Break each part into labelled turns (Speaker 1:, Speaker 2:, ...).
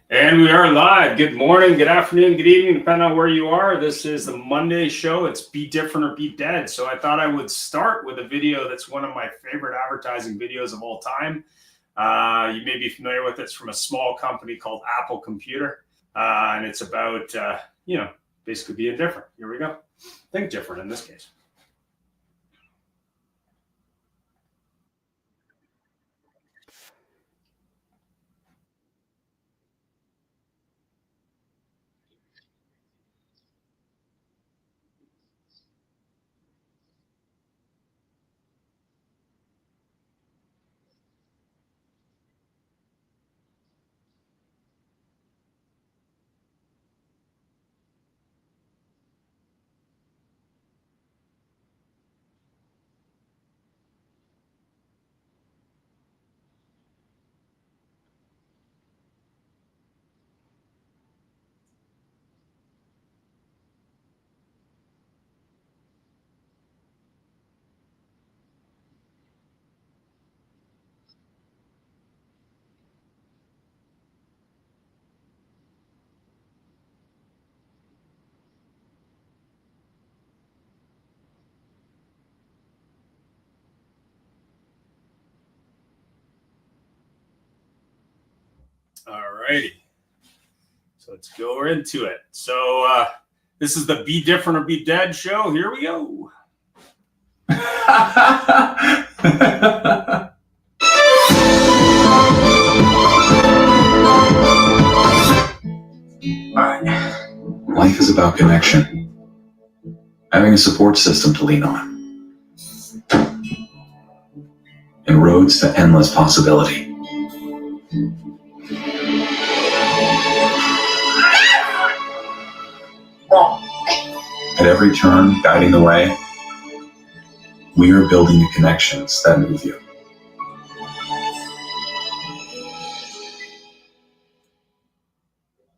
Speaker 1: And we are live. Good morning, good afternoon, good evening, depending on where you are. This is the Monday show. It's Be Different or Be Dead. So I thought I would start with a video that's one of my favorite advertising videos of all time. You may be familiar with it. It's from a small company called Apple Computer. And it's about, basically being different. Here we go. Think different in this case. All righty. So let's go into it. So this is the Be Different or Be Dead show. Here we go.
Speaker 2: Alright. Life is about connection. Having a support system to lean on. And roads to endless possibility. At every turn, guiding the way, we are building the connections that move you.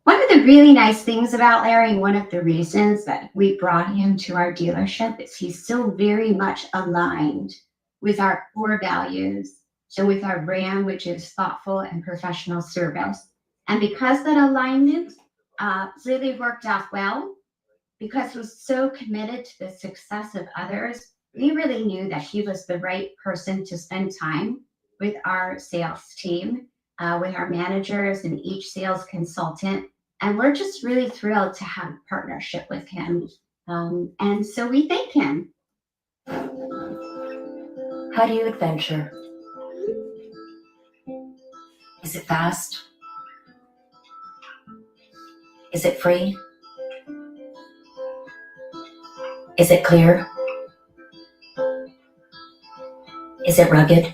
Speaker 3: One of the really nice things about Larry, and one of the reasons that we brought him to our dealership, is he's still very much aligned with our core values. So with our brand, which is thoughtful and professional service. And because that alignment really worked out well, because he was so committed to the success of others, we really knew that he was the right person to spend time with our sales team, with our managers and each sales consultant. And we're just really thrilled to have a partnership with him. And so we thank him.
Speaker 4: How do you adventure? Is it fast? Is it free? Is it clear? Is it rugged?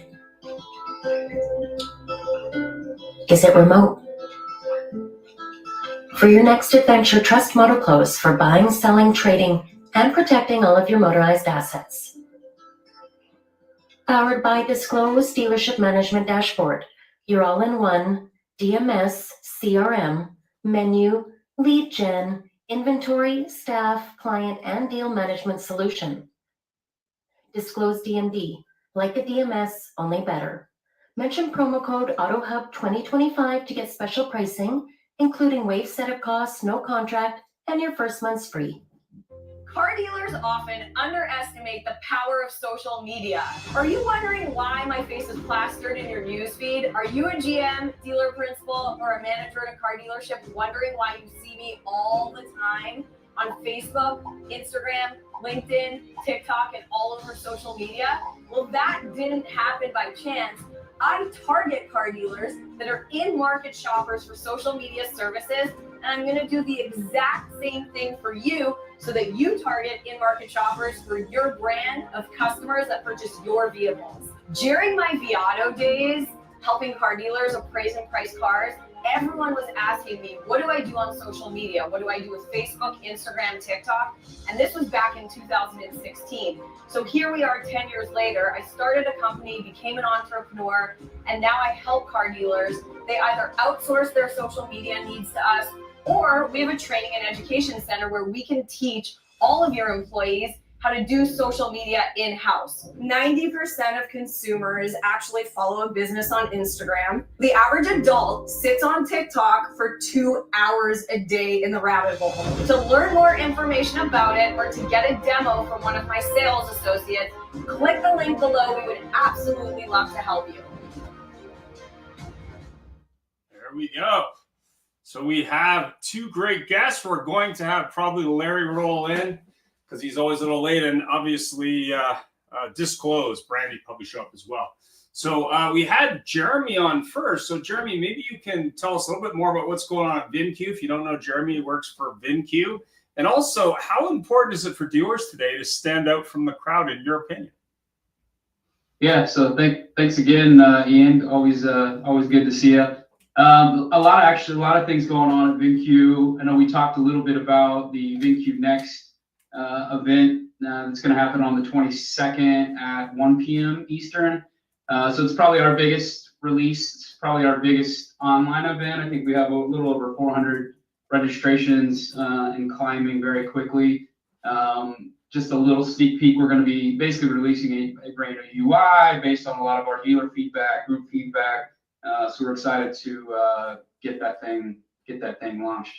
Speaker 4: Is it remote? For your next adventure, trust MotoClose for buying, selling, trading, and protecting all of your motorized assets. Powered by Disclose Dealership Management Dashboard, your all-in-one DMS, CRM, menu, lead gen, inventory, staff, client, and deal management solution. Disclose DMD, like a DMS, only better. Mention promo code AutoHub2025 to get special pricing, including waive setup costs, no contract, and your first month's free.
Speaker 5: Car dealers often underestimate the power of social media. Are you wondering why my face is plastered in your newsfeed? Are you a GM, dealer principal, or a manager at a car dealership wondering why you see me all the time on Facebook, Instagram, LinkedIn, TikTok, and all over social media? Well, that didn't happen by chance. I target car dealers that are in-market shoppers for social media services, and I'm going to do the exact same thing for you so that you target in-market shoppers for your brand of customers that purchase your vehicles. During my Viato days, helping car dealers appraise and price cars, everyone was asking me, what do I do on social media? What do I do with Facebook, Instagram, TikTok? And this was back in 2016. So here we are 10 years later. I started a company, became an entrepreneur, and now I help car dealers. They either outsource their social media needs to us, or we have a training and education center where we can teach all of your employees how to do social media in-house. 90% of consumers actually follow a business on Instagram. The average adult sits on TikTok for 2 hours a day in the rabbit hole. To learn more information about it or to get a demo from one of my sales associates, click the link below. We would absolutely love to help you.
Speaker 1: There we go. So we have two great guests. We're going to have probably Larry roll in because he's always a little late, and obviously Disclose, Brandy probably show up as well. So we had Jeremy on first. So Jeremy, maybe you can tell us a little bit more about what's going on at VinQ. If you don't know, Jeremy works for VinQ. And also, how important is it for dealers today to stand out from the crowd, in your opinion?
Speaker 6: Yeah, so thanks again, Ian. Always good to see you. A lot of things going on at VinQ. I know we talked a little bit about the VinQ Next event that's going to happen on the 22nd at 1 p.m. Eastern. So it's probably our biggest release. It's probably our biggest online event. I think we have a little over 400 registrations and climbing very quickly. Just a little sneak peek. We're going to be basically releasing a brand new UI based on a lot of our dealer feedback, group feedback. So we're excited to get that thing launched.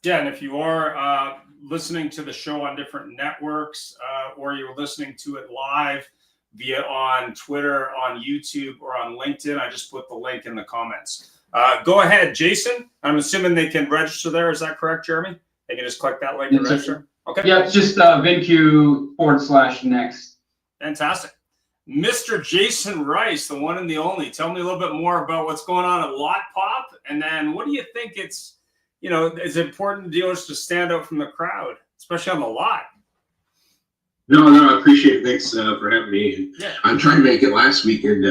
Speaker 1: Yeah, and if you are listening to the show on different networks or you're listening to it live via on Twitter, on YouTube, or on LinkedIn, I just put the link in the comments. Go ahead, Jason. I'm assuming they can register there. Is that correct, Jeremy? They can just click that link and register? Okay.
Speaker 6: Yeah, it's just VinQ/Next. Fantastic.
Speaker 1: Mr. Jason Rice, the one and the only. Tell me a little bit more about what's going on at Lot Pop, and then what do you think is important to dealers to stand out from the crowd, especially on the lot?
Speaker 7: No, I appreciate it. Thanks for having me.
Speaker 1: Yeah.
Speaker 7: I'm trying to make it last week, and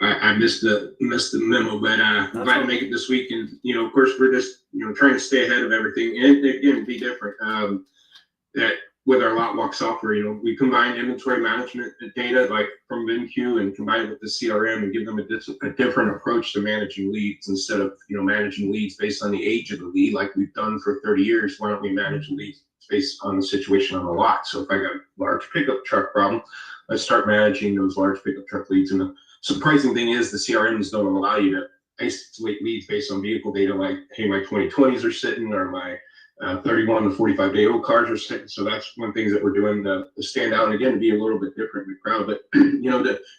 Speaker 7: I missed the memo, but glad to make it this week. And of course, we're just trying to stay ahead of everything, and again, be different. That with our lot walk software, we combine inventory management data like from VinQ and combine it with the CRM and give them a different approach to managing leads. Instead of managing leads based on the age of the lead like we've done for 30 years, why don't we manage leads based on the situation on the lot? So if I got a large pickup truck problem, I start managing those large pickup truck leads. And the surprising thing is the CRMs don't allow you to isolate leads based on vehicle data like, hey, my 2020s are sitting, or my 31 to 45 day old cars are sitting. So that's one thing that we're doing to stand out and again to be a little bit different in the crowd. But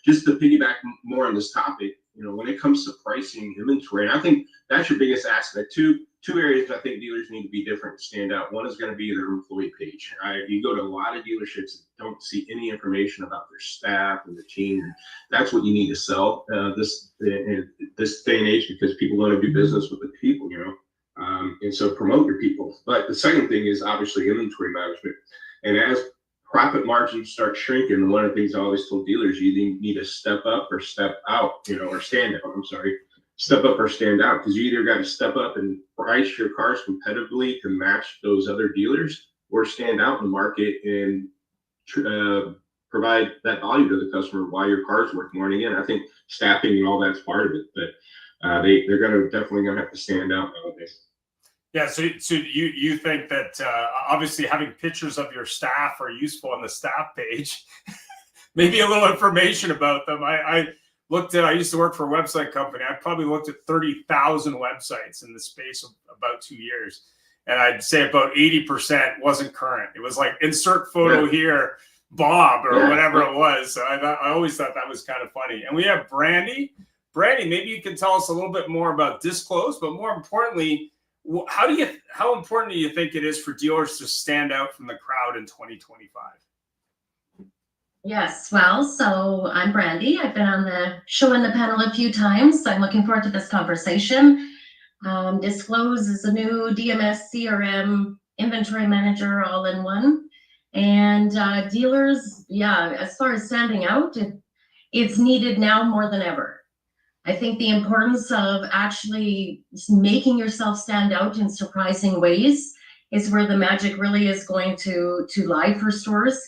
Speaker 7: just to piggyback more on this topic, when it comes to pricing inventory, and I think that's your biggest aspect. Two areas I think dealers need to be different to stand out. One is going to be their employee page. You go to a lot of dealerships and don't see any information about their staff and the team. That's what you need to sell this day and age, because people want to do business with the people, and so promote your people. But the second thing is obviously inventory management. And as profit margins start shrinking, one of the things I always told dealers, you need to step up or step out, or stand out. Step up or stand out, because you either got to step up and price your cars competitively to match those other dealers, or stand out in the market and provide that value to the customer while your car's worth more. And again, I think staffing and all that's part of it, but they're definitely going to have to stand out nowadays.
Speaker 1: Yeah, so you think that obviously having pictures of your staff are useful on the staff page, maybe a little information about them. I used to work for a website company. I probably looked at 30,000 websites in the space of about 2 years. And I'd say about 80% wasn't current. It was like insert photo here, Bob, or whatever it was. So I always thought that was kind of funny. And we have Brandy. Brandy, maybe you can tell us a little bit more about Disclose, but more importantly, how important do you think it is for dealers to stand out from the crowd in 2025?
Speaker 4: Yes, well, so I'm Brandy. I've been on the show and the panel a few times. I'm looking forward to this conversation. Disclose is a new DMS CRM inventory manager all in one. And dealers, as far as standing out, it's needed now more than ever. I think the importance of actually making yourself stand out in surprising ways is where the magic really is going to lie for stores.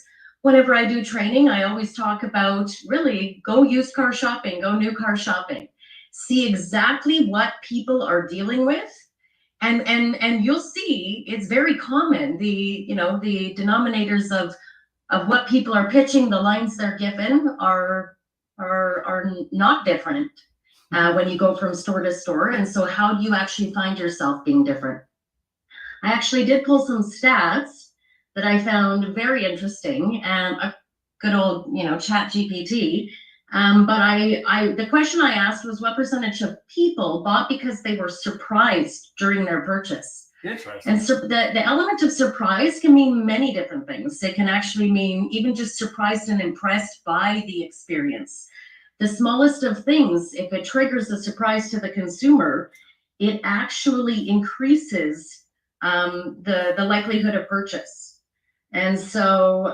Speaker 4: Whenever I do training, I always talk about really go used car shopping, go new car shopping, see exactly what people are dealing with. And you'll see it's very common. The denominators of of what people are pitching, the lines they're given are not different when you go from store to store. And so how do you actually find yourself being different? I actually did pull some stats that I found very interesting, and a good old, chat GPT. But the question I asked was, what percentage of people bought because they were surprised during their purchase?
Speaker 1: Interesting.
Speaker 4: And so the element of surprise can mean many different things. It can actually mean even just surprised and impressed by the experience. The smallest of things, if it triggers a surprise to the consumer, it actually increases the likelihood of purchase. And so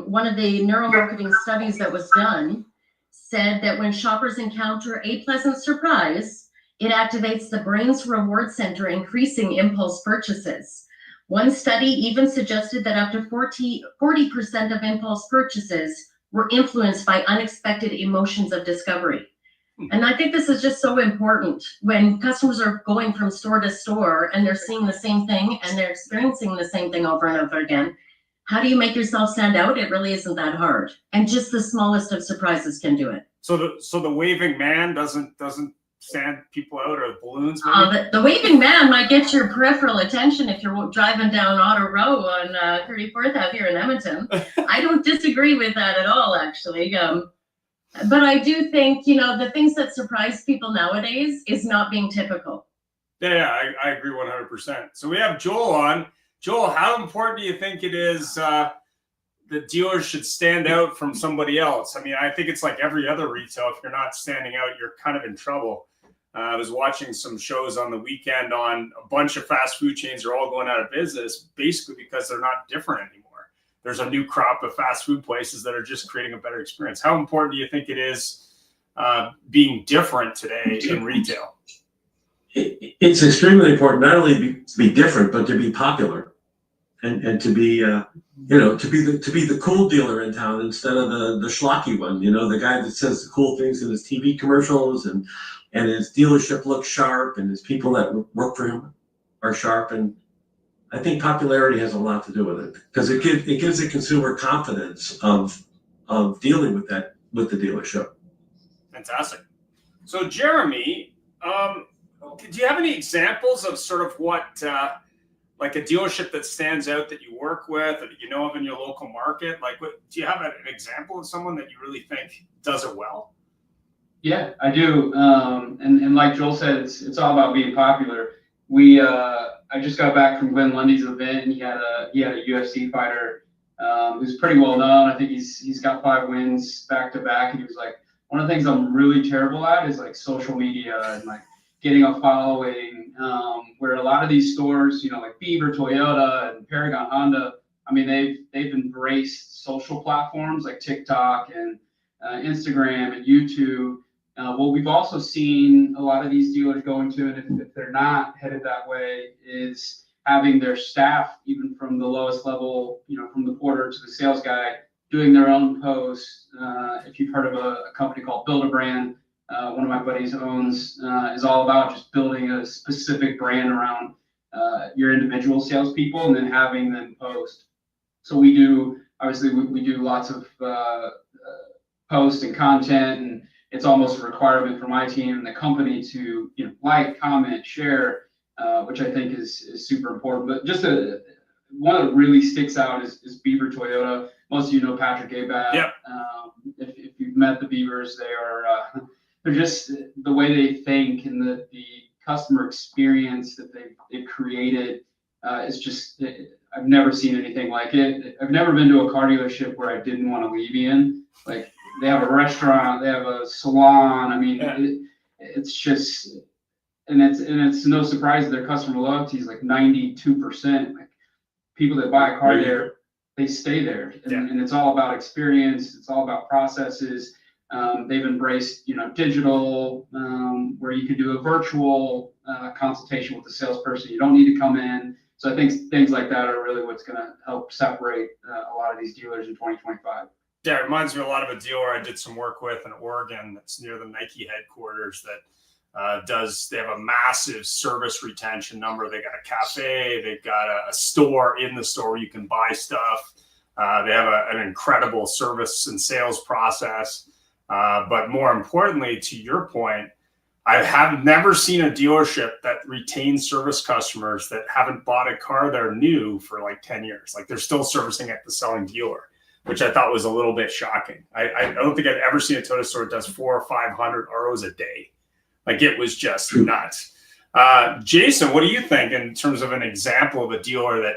Speaker 4: one of the neuromarketing studies that was done said that when shoppers encounter a pleasant surprise, it activates the brain's reward center, increasing impulse purchases. One study even suggested that up to 40% of impulse purchases were influenced by unexpected emotions of discovery. And I think this is just so important when customers are going from store to store and they're seeing the same thing and they're experiencing the same thing over and over again. How do you make yourself stand out? It really isn't that hard. And just the smallest of surprises can do it.
Speaker 1: So the waving man doesn't stand people out, or balloons?
Speaker 4: The waving man might get your peripheral attention if you're driving down Auto Row on 34th Ave here in Edmonton. I don't disagree with that at all, actually. But I do think, the things that surprise people nowadays is not being typical.
Speaker 1: Yeah, I agree 100%. So we have Joel on. Joel, how important do you think it is that dealers should stand out from somebody else? I mean, I think it's like every other retail. If you're not standing out, you're kind of in trouble. I was watching some shows on the weekend on a bunch of fast food chains are all going out of business, basically because they're not different anymore. There's a new crop of fast food places that are just creating a better experience. How important do you think it is being different today in retail?
Speaker 8: It's extremely important not only to be different, but to be popular, and to be to be the cool dealer in town instead of the schlocky one. The guy that says the cool things in his TV commercials, and his dealership looks sharp, and his people that work for him are sharp. And I think popularity has a lot to do with it, because it gives the consumer confidence of dealing with the dealership.
Speaker 1: Fantastic. So Jeremy, do you have any examples of sort of what like a dealership that stands out that you work with or that you know of in your local market? Like, do you have an example of someone that you really think does it well?
Speaker 6: Yeah, I do. And like Joel said, it's all about being popular. I just got back from Glenn Lundy's event, and he had a UFC fighter who's pretty well known. I think he's got 5 wins back to back, and he was like, one of the things I'm really terrible at is like social media and like getting a following. Where a lot of these stores, like Beaver, Toyota, and Paragon Honda, I mean, they've embraced social platforms like TikTok and Instagram and YouTube. What we've also seen a lot of these dealers go into, and if they're not headed that way, is having their staff, even from the lowest level, from the porter to the sales guy, doing their own posts. If you've heard of a company called Build a Brand, one of my buddies owns, is all about just building a specific brand around your individual salespeople and then having them post. So we do lots of posts and content, and it's almost a requirement for my team and the company to like, comment, share, which I think is super important. But just one that really sticks out is Beaver Toyota. Most of you know Patrick Abad.
Speaker 1: Yep.
Speaker 6: If you've met the Beavers, they're just the way they think, and the customer experience that they've created is just, I've never seen anything like it. I've never been to a car dealership where I didn't want to leave in. Like, they have a restaurant, they have a salon. I mean, it's just, and it's no surprise that their customer loyalty is like 92%. Like, people that buy a car there, they stay there, and it's all about experience. It's all about processes. They've embraced, digital, where you can do a virtual consultation with the salesperson. You don't need to come in. So I think things like that are really what's going to help separate a lot of these dealers in 2025.
Speaker 1: Yeah, it reminds me a lot of a dealer I did some work with in Oregon that's near the Nike headquarters that they have a massive service retention number. They got a cafe, they've got a store in the store where you can buy stuff. They have an incredible service and sales process. But more importantly, to your point, I have never seen a dealership that retains service customers that haven't bought a car they're new for like 10 years. Like they're still servicing at the selling dealer, which I thought was a little bit shocking. I don't think I'd ever seen a Toyota store that does 400 or 500 ROs a day. Like it was just nuts. Jason, what do you think in terms of an example of a dealer that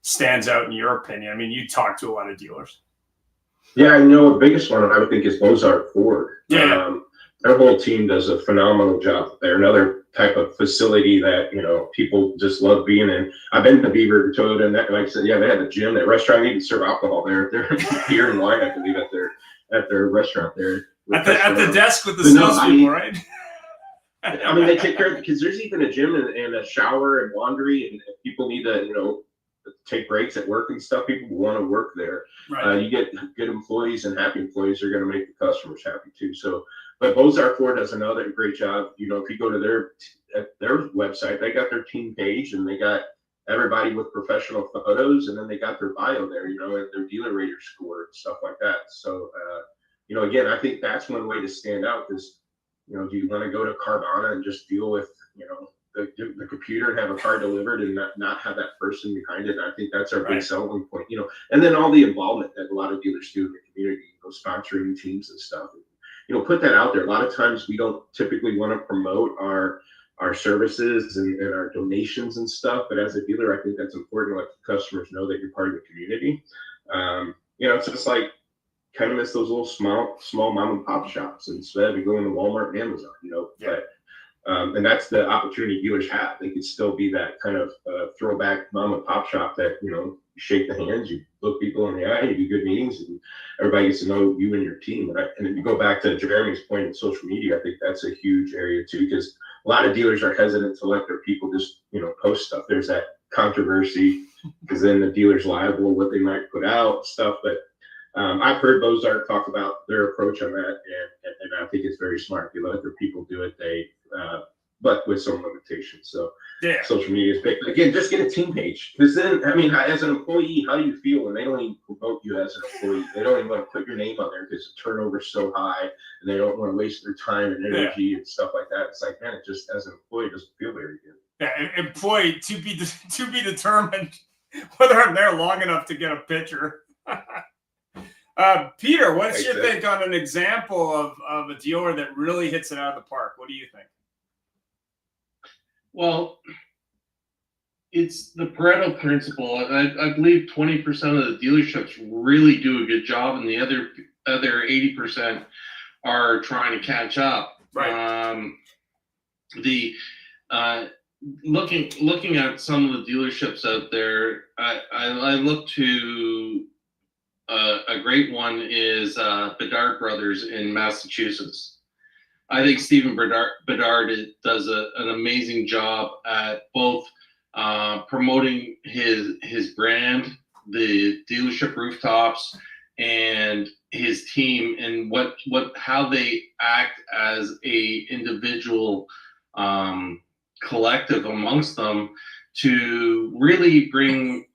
Speaker 1: stands out in your opinion? I mean, you talk to a lot of dealers.
Speaker 7: Yeah, I know the biggest one I would think is Bozarth Ford.
Speaker 1: Yeah.
Speaker 7: Their whole team does a phenomenal job. They're another type of facility that, you know, people just love being in. I've been to Beaver Toyota, and that, like I said, yeah, they have a gym. That restaurant even serve alcohol there. They're beer and wine, I believe, at their restaurant there.
Speaker 1: At the desk with the salespeople, right?
Speaker 7: I mean, they take care of it because there's even a gym and a shower and laundry, and if people need to, you know, take breaks at work and stuff. People want to work there.
Speaker 1: Right.
Speaker 7: You get good employees, and happy employees are going to make the customers happy too. So, but Bozarth Ford does another great job. You know, if you go to their website, they got their team page, and they got everybody with professional photos, and then they got their bio there, you know, and their dealer rater score and stuff like that. So, you know, again, I think that's one way to stand out because, you know, do you want to go to Carvana and just deal with, you know, the computer and have a car delivered and not have that person behind it? And I think that's our big selling point, you know, and then all the involvement that a lot of dealers do in the community, you know, sponsoring teams and stuff, you know, put that out there. A lot of times we don't typically want to promote our services and our donations and stuff, but as a dealer, I think that's important to let the customers know that you're part of the community. You know, it's just like kind of miss those little small mom and pop shops instead of going to Walmart and Amazon, you know. But and that's the opportunity dealers have. They could still be that kind of throwback mom and pop shop that, you know, you shake the hands, you look people in the eye, you do good meetings, and everybody gets to know you and your team. And if you go back to Jeremy's point in social media, I think that's a huge area too, because a lot of dealers are hesitant to let their people just, you know, post stuff. There's that controversy because then the dealer's liable what they might put out stuff. But I've heard Bozarth talk about their approach on that, and I think it's very smart. They let their people do it. But with some limitations. So social media is big. Again, just get a team page, because then, I mean, as an employee, how do you feel when they don't even promote you as an employee? They don't even want to put your name on there because the turnover is so high, and they don't want to waste their time and energy and stuff like that. It's like, man, it just, as an employee, doesn't feel very good.
Speaker 1: Yeah, employee to be determined whether I'm there long enough to get a picture. Peter, what's your take on an example of a dealer that really hits it out of the park? What do you think?
Speaker 9: Well, it's the Pareto principle. I believe 20% of the dealerships really do a good job, and the other 80% are trying to catch up.
Speaker 1: Right.
Speaker 9: Looking at some of the dealerships out there, I look to a great one is Bedard Brothers in Massachusetts. I think Stephen Bedard does an amazing job at both promoting his brand, the dealership rooftops, and his team, and how they act as a individual collective amongst them to really bring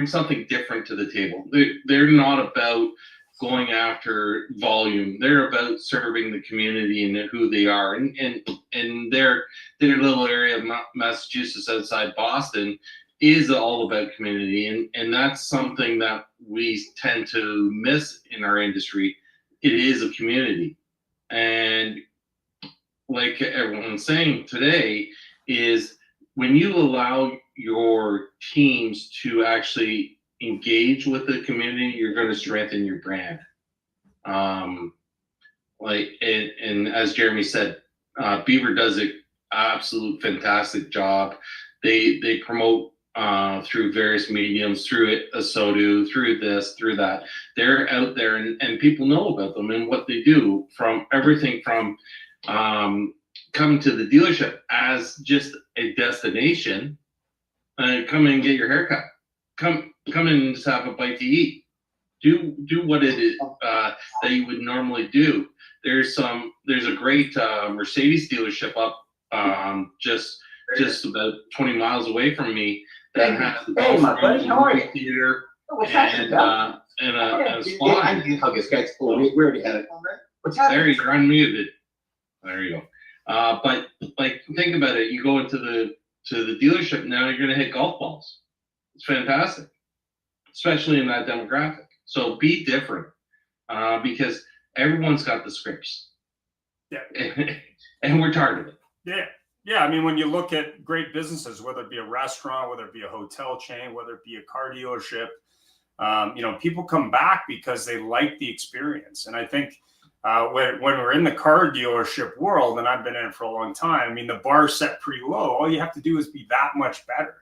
Speaker 9: something different to the table. They're not about going after volume. They're about serving the community and who they are. And their little area of Massachusetts outside Boston is all about community. And that's something that we tend to miss in our industry. It is a community. And like everyone's saying today, is when you allow your teams to actually engage with the community, you're going to strengthen your brand. And as Jeremy said, Beaver does an absolute fantastic job. They promote through various mediums, through ASOTU, through this, through that. They're out there, and people know about them and what they do, from everything from coming to the dealership as just a destination. Come in and get your haircut. Come in and just have a bite to eat. Do what it is that you would normally do. There's a great Mercedes dealership up just about 20 miles away from me that has the
Speaker 10: Hey, my buddy, how are you?
Speaker 9: theater, and a squad.
Speaker 7: I did hug his guys. Oh, we already had it. What's happening?
Speaker 9: There, you're unmuted. There you go. But like, think about it. You go into the dealership now. You're gonna hit golf balls. It's fantastic, especially in that demographic. So be different, because everyone's got the scripts.
Speaker 1: Yeah.
Speaker 9: And we're targeted.
Speaker 1: Yeah. Yeah. I mean, when you look at great businesses, whether it be a restaurant, whether it be a hotel chain, whether it be a car dealership, people come back because they like the experience. And I think when we're in the car dealership world, and I've been in it for a long time, I mean, the bar is set pretty low. All you have to do is be that much better.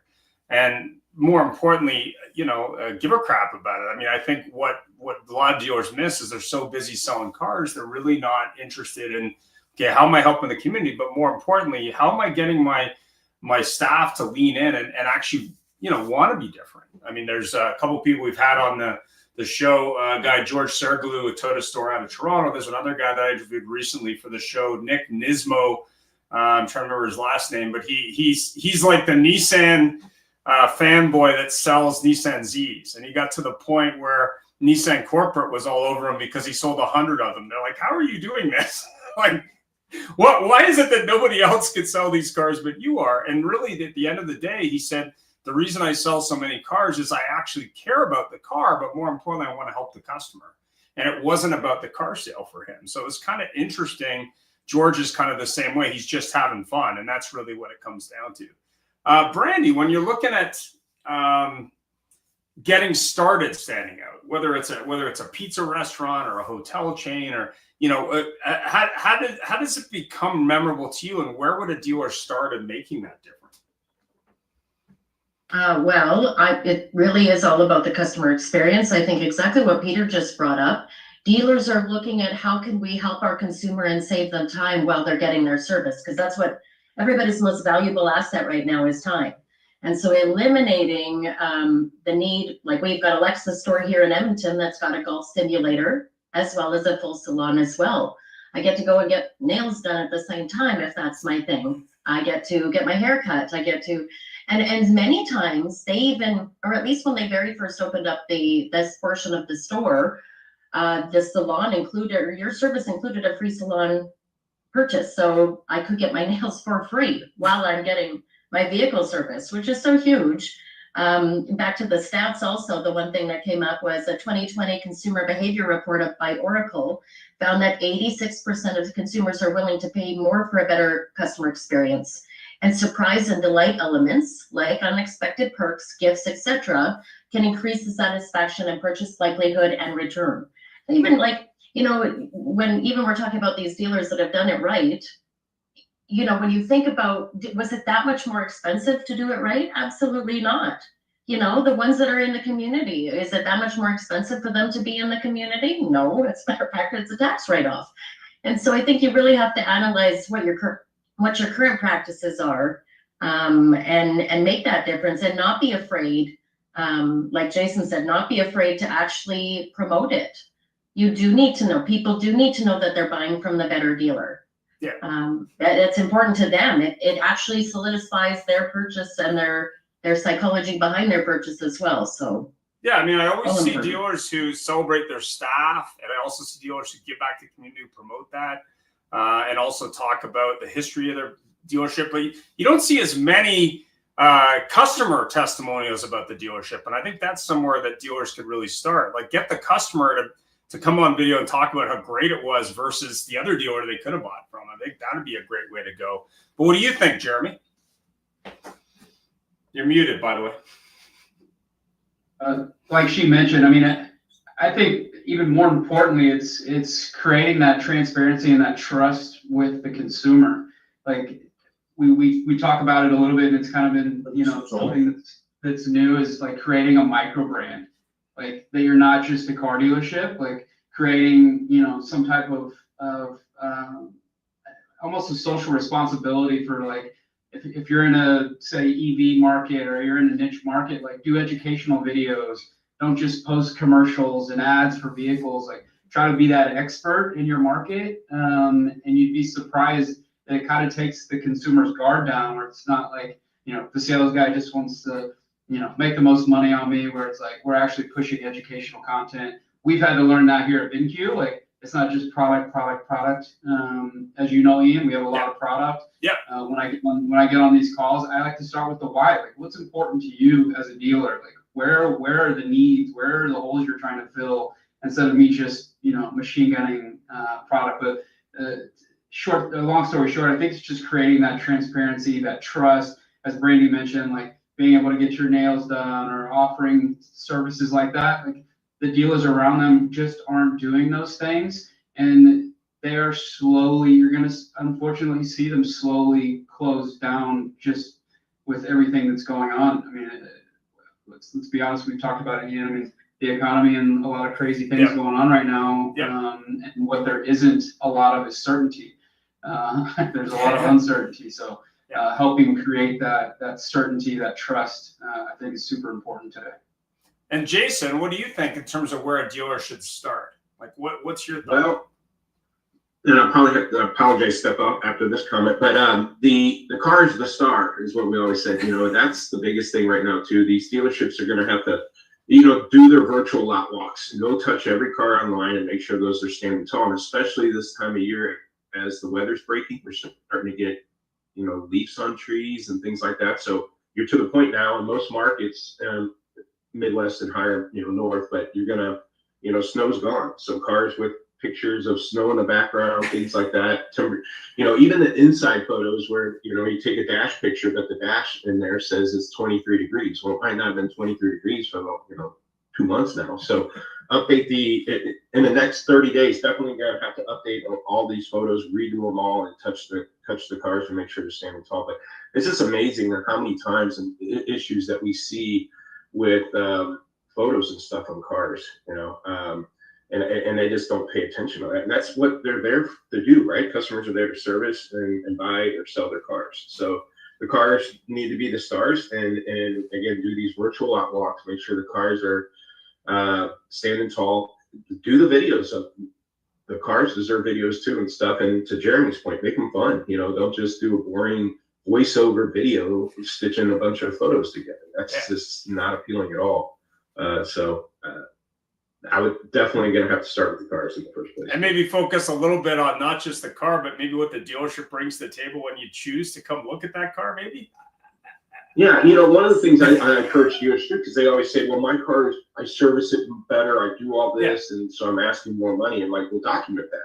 Speaker 1: And more importantly, give a crap about it. I mean, I think what a lot of dealers miss is they're so busy selling cars, they're really not interested in, okay, how am I helping the community? But more importantly, how am I getting my staff to lean in and actually, want to be different? I mean, there's a couple of people we've had on the show, guy George Sergalou, a Toyota store out of Toronto. There's another guy that I interviewed recently for the show, Nick Nismo. I'm trying to remember his last name, but he's like the Nissan fanboy that sells Nissan Zs, and he got to the point where Nissan corporate was all over him because he sold 100 of them. They're like, "How are you doing this? Like, what? Why is it that nobody else can sell these cars but you are?" And really, at the end of the day, he said, "The reason I sell so many cars is I actually care about the car, but more importantly, I want to help the customer." And it wasn't about the car sale for him. So it's kind of interesting. George is kind of the same way. He's just having fun, and that's really what it comes down to. Brandy, when you're looking at getting started standing out, whether it's a pizza restaurant or a hotel chain, or how does it become memorable to you, and where would a dealer start in making that difference?
Speaker 10: It really is all about the customer experience. I think exactly what Peter just brought up. Dealers are looking at how can we help our consumer and save them time while they're getting their service, because that's what everybody's most valuable asset right now is time. And so eliminating the need, like we've got a Lexus store here in Edmonton that's got a golf simulator as well as a full salon as well. I get to go and get nails done at the same time if that's my thing. I get to get my hair cut. I get to, and many times they even, or at least when they very first opened up this portion of the store, the salon included, or your service included a free salon purchase. So I could get my nails for free while I'm getting my vehicle service, which is so huge. Back to the stats also, the one thing that came up was a 2020 consumer behavior report by Oracle found that 86% of consumers are willing to pay more for a better customer experience. And surprise and delight elements like unexpected perks, gifts, etc., can increase the satisfaction and purchase likelihood and return. Even when we're talking about these dealers that have done it right, when you think about, was it that much more expensive to do it right? Absolutely not. The ones that are in the community, is it that much more expensive for them to be in the community? No, as a matter of fact, it's a tax write-off. And so I think you really have to analyze what your current practices are, and make that difference, and not be afraid, like Jason said, not be afraid to actually promote it. You do need to know, people do need to know that they're buying from the better dealer.
Speaker 1: Yeah.
Speaker 10: It's important to them. It actually solidifies their purchase and their psychology behind their purchase as well. So
Speaker 1: yeah, I mean, I always see dealers who celebrate their staff, and I also see dealers who give back to the community, who promote that, and also talk about the history of their dealership. But you don't see as many customer testimonials about the dealership, and I think that's somewhere that dealers could really start. Like, get the customer to come on video and talk about how great it was versus the other dealer they could have bought from. I think that'd be a great way to go. But what do you think, Jeremy? You're muted, by the way.
Speaker 6: Like she mentioned, I mean, I think even more importantly, it's creating that transparency and that trust with the consumer. Like we talk about it a little bit, and it's kind of been, something that's new, is like creating a micro brand. Like, that you're not just a car dealership, like creating, some type of almost a social responsibility for, like, if you're in a, say, EV market, or you're in a niche market, like, do educational videos. Don't just post commercials and ads for vehicles. Like, try to be that expert in your market, and you'd be surprised that it kind of takes the consumer's guard down, where it's not like, the sales guy just wants to, make the most money on me, where it's like we're actually pushing educational content. We've had to learn that here at VinQ. Like, it's not just product. As you know, Ian, we have a lot of product.
Speaker 1: Yeah.
Speaker 6: When I get on these calls, I like to start with the why. Like, what's important to you as a dealer? Like, where are the needs? Where are the holes you're trying to fill? Instead of me just machine gunning product. But long story short, I think it's just creating that transparency, that trust, as Brandy mentioned, like being able to get your nails done or offering services like that. Like, the dealers around them just aren't doing those things, and they're slowly, you're going to unfortunately see them slowly close down just with everything that's going on. I mean, let's be honest, we've talked about it, Ian. I mean, the economy and a lot of crazy things going on right now. And what there isn't a lot of is certainty. There's a lot of uncertainty. So helping create that certainty, that trust, I think is super important today.
Speaker 1: And Jason, what do you think in terms of where a dealer should start? Like, what's your thought?
Speaker 7: Well, and I'll probably have to apologize, step up after this comment, but the car is the star, is what we always said. That's the biggest thing right now too. These dealerships are going to have to, do their virtual lot walks, go touch every car online and make sure those are standing tall. And especially this time of year, as the weather's breaking, we're starting to get, leaves on trees and things like that. So you're to the point now in most markets, Midwest and higher, north, but you're gonna, snow's gone. So cars with pictures of snow in the background, things like that. Even the inside photos where, you take a dash picture, but the dash in there says it's 23 degrees. Well, it might not have been 23 degrees for, 2 months now. So update in the next 30 days, definitely gonna have to update all these photos, redo them all and touch the cars and make sure they're standing tall. But it's just amazing how many times and issues that we see with photos and stuff on cars, and they just don't pay attention to that. And that's what they're there to do, right? Customers are there to service and buy or sell their cars. So the cars need to be the stars, and again, do these virtual lot walks, make sure the cars are standing tall. Do the videos of the cars deserve videos too and stuff. And to Jeremy's point, make them fun. Don't just do a boring voiceover video stitching a bunch of photos together. That's just not appealing at all. I would definitely gonna have to start with the cars in the first place.
Speaker 1: And maybe focus a little bit on not just the car, but maybe what the dealership brings to the table when you choose to come look at that car, maybe.
Speaker 7: Yeah, one of the things I encourage dealers to do, because they always say, well, my car, I service it better, I do all this, and so I'm asking more money. And like, we'll document that.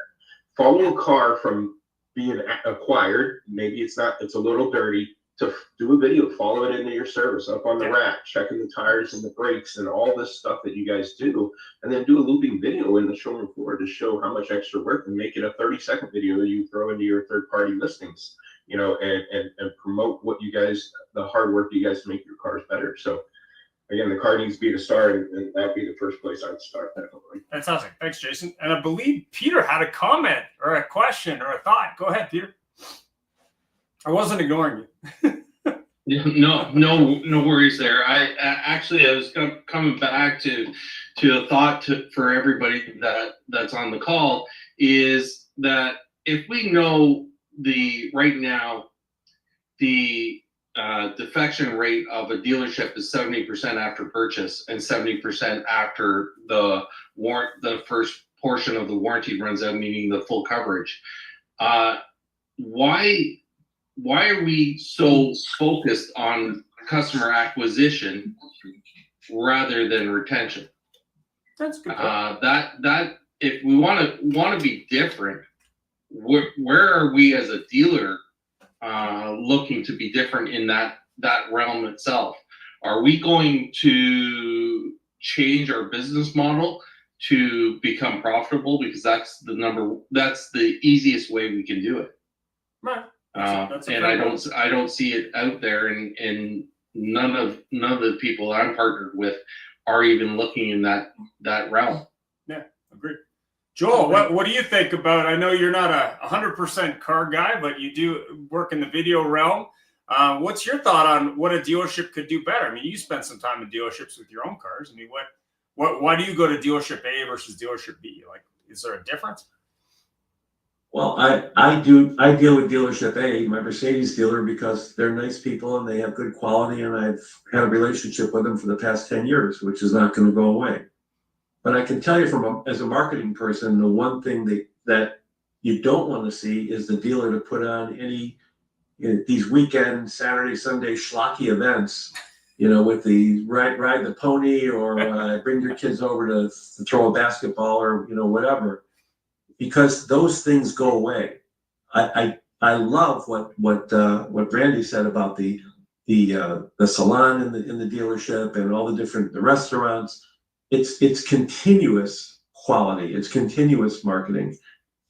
Speaker 7: Follow a car from being acquired, maybe it's a little dirty, to do a video, follow it into your service, up on the rack, checking the tires and the brakes and all this stuff that you guys do, and then do a looping video in the showroom floor to show how much extra work, and make it a 30-second video that you throw into your third-party listings, and promote what you guys, the hard work you guys make your cars better. So again, the car needs to be the star, and that'd be the first place I'd start, definitely.
Speaker 1: Fantastic. Thanks, Jason. And I believe Peter had a comment or a question or a thought. Go ahead, Peter. I wasn't ignoring you.
Speaker 9: No worries there. I was coming back to a thought for everybody that's on the call, is that if we know right now the defection rate of a dealership is 70% after purchase and 70% after the first portion of the warranty runs out, meaning the full coverage. Why are we so focused on customer acquisition rather than retention?
Speaker 1: That's good.
Speaker 9: That if we want to be different, where are we as a dealer looking to be different in that realm itself? Are we going to change our business model to become profitable? Because that's the easiest way we can do it.
Speaker 1: Right.
Speaker 9: And I don't see it out there, and none of the people I'm partnered with are even looking in that realm.
Speaker 1: Yeah, agreed. Joel, what do you think about? I know you're not a 100% car guy, but you do work in the video realm. What's your thought on what a dealership could do better? I mean, you spent some time in dealerships with your own cars. I mean, why do you go to dealership A versus dealership B? Like, is there a difference?
Speaker 8: Well, I deal with dealership A, my Mercedes dealer, because they're nice people and they have good quality, and I've had a relationship with them for the past 10 years, which is not going to go away. But I can tell you as a marketing person, the one thing that you don't want to see is the dealer to put on any, these weekend, Saturday, Sunday schlocky events, with the ride the pony, or bring your kids over to throw a basketball, or, whatever. Because those things go away. I love what Brandy said about the salon in the dealership and all the restaurants. It's continuous quality. It's continuous marketing,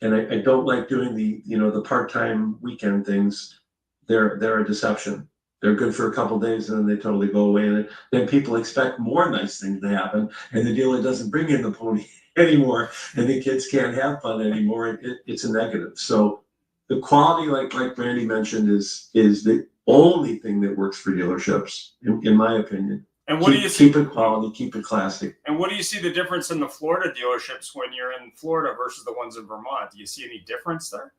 Speaker 8: and I don't like doing the part-time weekend things. They're a deception. They're good for a couple days and then they totally go away. And then people expect more nice things to happen, and the dealer doesn't bring in the pony anymore, and the kids can't have fun anymore. It's a negative. So the quality, like Brandy mentioned, is the only thing that works for dealerships, in my opinion.
Speaker 1: And what do you see?
Speaker 8: Keep it quality, keep it classic.
Speaker 1: And what do you see the difference in the Florida dealerships when you're in Florida versus the ones in Vermont? Do you see any difference there?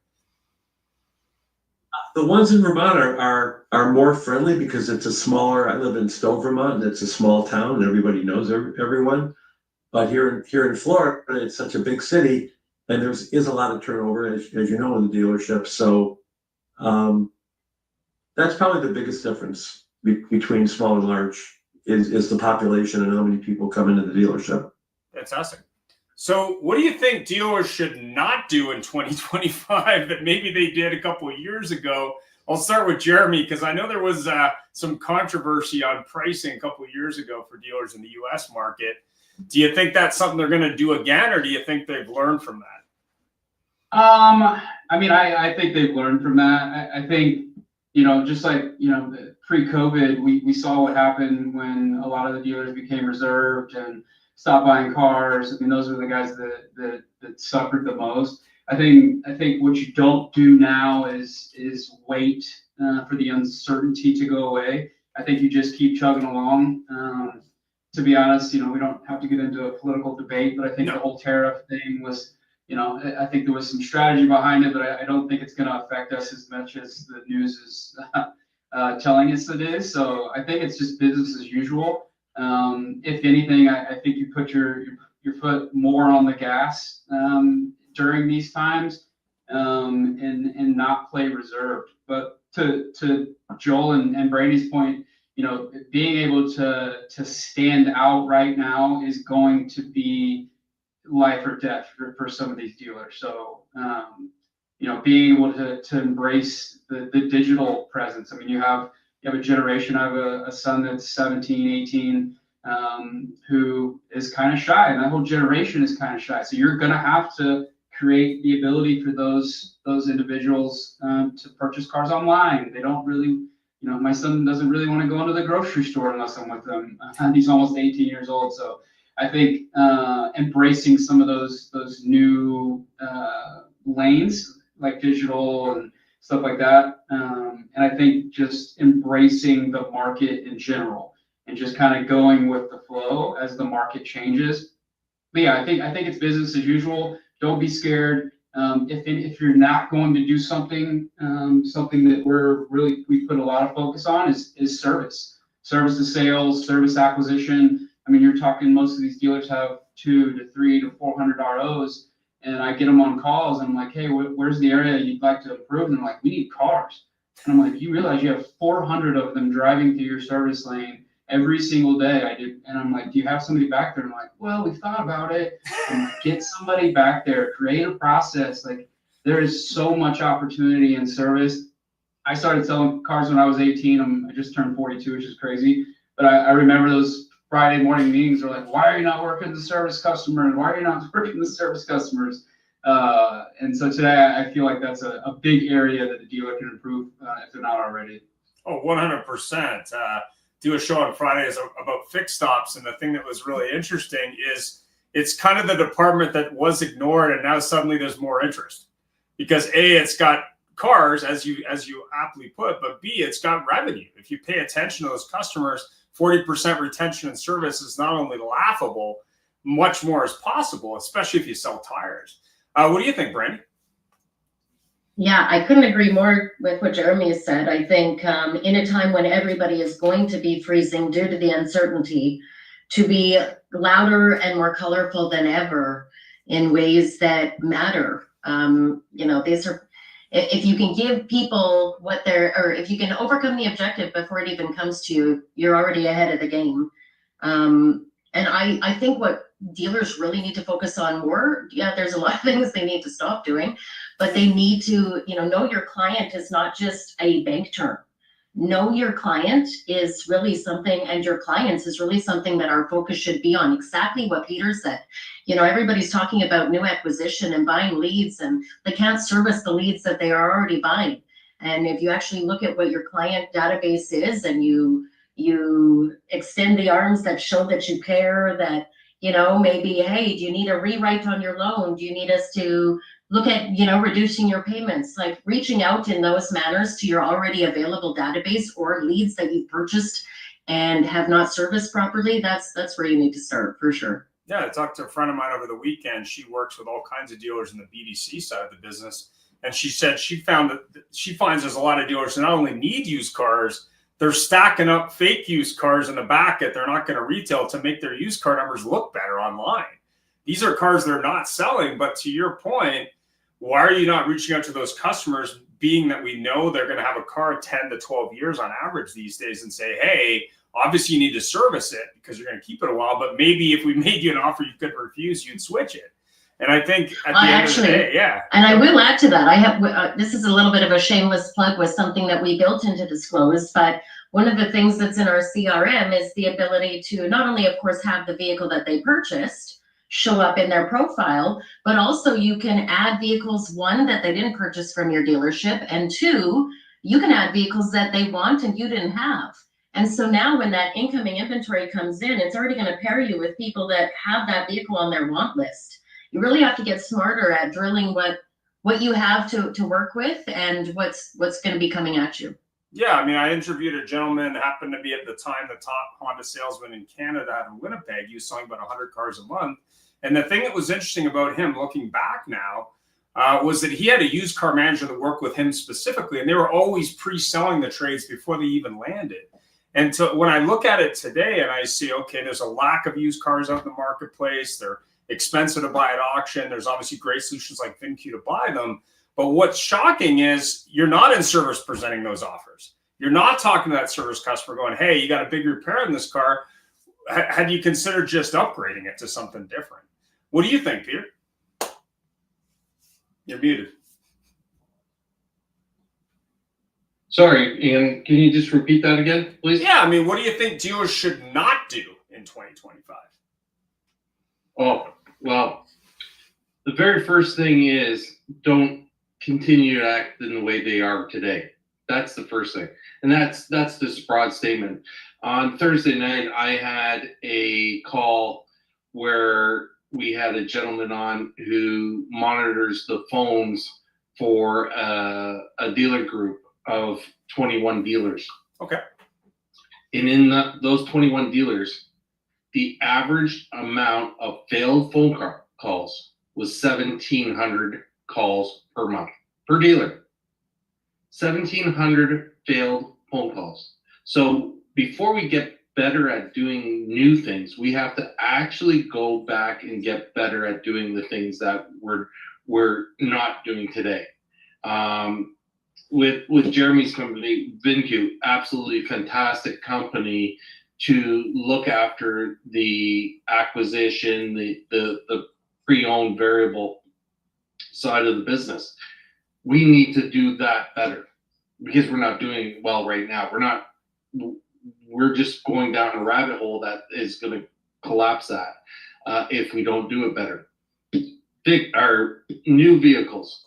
Speaker 8: The ones in Vermont are more friendly because it's a smaller. I live in Stowe, Vermont, and it's a small town, and everybody knows everyone. But here in Florida, it's such a big city, and is a lot of turnover, as you know, in the dealership. So that's probably the biggest difference between small and large is the population and how many people come into the dealership.
Speaker 1: Fantastic. So what do you think dealers should not do in 2025 that maybe they did a couple of years ago? I'll start with Jeremy, because I know there was some controversy on pricing a couple of years ago for dealers in the U.S. market. Do you think that's something they're going to do again, or do you think they've learned from that?
Speaker 6: I think they've learned from that. I think, just like, pre-COVID, we saw what happened when a lot of the dealers became reserved and stopped buying cars. I mean, those were the guys that suffered the most. I think what you don't do now is wait for the uncertainty to go away. I think you just keep chugging along. To be honest, we don't have to get into a political debate, but I think the whole tariff thing was, I think there was some strategy behind it, but I don't think it's going to affect us as much as the news is telling us it is. So I think it's just business as usual. If anything, I think you put your foot more on the gas during these times, and not play reserved. But to Joel and Brady's point, being able to stand out right now is going to be life or death for some of these dealers. So being able to embrace the digital presence. I mean, you have a generation. I have a son that's 17, 18, who is kind of shy, and that whole generation is kind of shy. So you're going to have to create the ability for those individuals to purchase cars online. They don't really, my son doesn't really want to go into the grocery store unless I'm with him. He's almost 18 years old. So I think embracing some of those new lanes like digital and stuff like that. And I think just embracing the market in general and just kind of going with the flow as the market changes. But yeah, I think it's business as usual. Don't be scared. If you're not going to do something that we put a lot of focus on is service to sales, service acquisition. I mean, you're talking, most of these dealers have 200 to 300 to 400 ROs, and I get them on calls, and I'm like, hey, where's the area you'd like to improve? And they're like, we need cars. And I'm like, you realize you have 400 of them driving through your service lane every single day. I do. And I'm like, do you have somebody back there? And I'm like, well, we thought about it. Get somebody back there, create a process. Like, there is so much opportunity in service. I started selling cars when I was 18. I just turned 42, which is crazy. But I remember those Friday morning meetings are like, why are you not working the service customer? And why are you not working the service customers? And so today I feel like that's a big area that the dealer can improve if they're not already.
Speaker 1: Oh, 100%. Do a show on Fridays about fix stops. And the thing that was really interesting is it's kind of the department that was ignored, and now suddenly there's more interest because A, it's got cars, as you aptly put, but B, it's got revenue. If you pay attention to those customers, 40% retention in service is not only laughable, much more is possible, especially if you sell tires. What do you think, Brandon?
Speaker 10: Yeah, I couldn't agree more with what Jeremy has said. I think in a time when everybody is going to be freezing due to the uncertainty, to be louder and more colorful than ever in ways that matter. These are, if you can give people what they're, or if you can overcome the objective before it even comes to you, you're already ahead of the game. And I think what dealers really need to focus on more, yeah, there's a lot of things they need to stop doing, but they need to, know your client is not just a bank term. Know your client is really something, and your clients is really something that our focus should be on. Exactly what Peter said. Everybody's talking about new acquisition and buying leads, and they can't service the leads that they are already buying. And if you actually look at what your client database is, and you extend the arms that show that you care, that maybe, hey, do you need a rewrite on your loan? Do you need us to look at reducing your payments? Like reaching out in those manners to your already available database or leads that you've purchased and have not serviced properly, that's where you need to start for sure.
Speaker 1: Yeah, I talked to a friend of mine over the weekend. She works with all kinds of dealers in the BDC side of the business, and she said she finds there's a lot of dealers that not only need used cars, they're stacking up fake used cars in the back that they're not going to retail to make their used car numbers look better online. These are cars they're not selling, but to your point, why are you not reaching out to those customers, being that we know they're going to have a car 10 to 12 years on average these days, and say, hey, obviously you need to service it because you're going to keep it a while, but maybe if we made you an offer you could refuse, you'd switch it. And I think at the end of the day, yeah.
Speaker 10: And I will add to that. I have, this is a little bit of a shameless plug with something that we built into Disclose, but one of the things that's in our CRM is the ability to not only, of course, have the vehicle that they purchased show up in their profile, but also you can add vehicles, one, that they didn't purchase from your dealership, and two, you can add vehicles that they want and you didn't have. And so now when that incoming inventory comes in, it's already going to pair you with people that have that vehicle on their want list. You really have to get smarter at drilling what you have to work with and what's going to be coming at you.
Speaker 1: Yeah, I mean, I interviewed a gentleman that happened to be at the time the top Honda salesman in Canada out of Winnipeg. He was selling about 100 cars a month. And the thing that was interesting about him, looking back now, was that he had a used car manager that worked with him specifically, and they were always pre-selling the trades before they even landed. And so when I look at it today and I see, okay, there's a lack of used cars out in the marketplace. They're expensive to buy at auction. There's obviously great solutions like VinQ to buy them. But what's shocking is you're not in service presenting those offers. You're not talking to that service customer going, hey, you got a big repair in this car. Had you considered just upgrading it to something different? What do you think, Peter? You're muted.
Speaker 9: Sorry, Ian, can you just repeat that again, please?
Speaker 1: Yeah, I mean, what do you think dealers should not do in 2025?
Speaker 9: Oh, well, the very first thing is don't continue to act in the way they are today. That's the first thing. And that's this broad statement. On Thursday night, I had a call where we had a gentleman on who monitors the phones for a dealer group of 21 dealers.
Speaker 1: Okay.
Speaker 9: And in those 21 dealers, the average amount of failed phone calls was 1,700 calls per month, per dealer. 1,700 failed phone calls. So before we get better at doing new things, we have to actually go back and get better at doing the things that we're not doing today. With Jeremy's company, VinQ, absolutely fantastic company to look after the acquisition, the pre-owned variable side of the business. We need to do that better because we're not doing it well right now. We're just going down a rabbit hole that is going to collapse that if we don't do it better. Our new vehicles,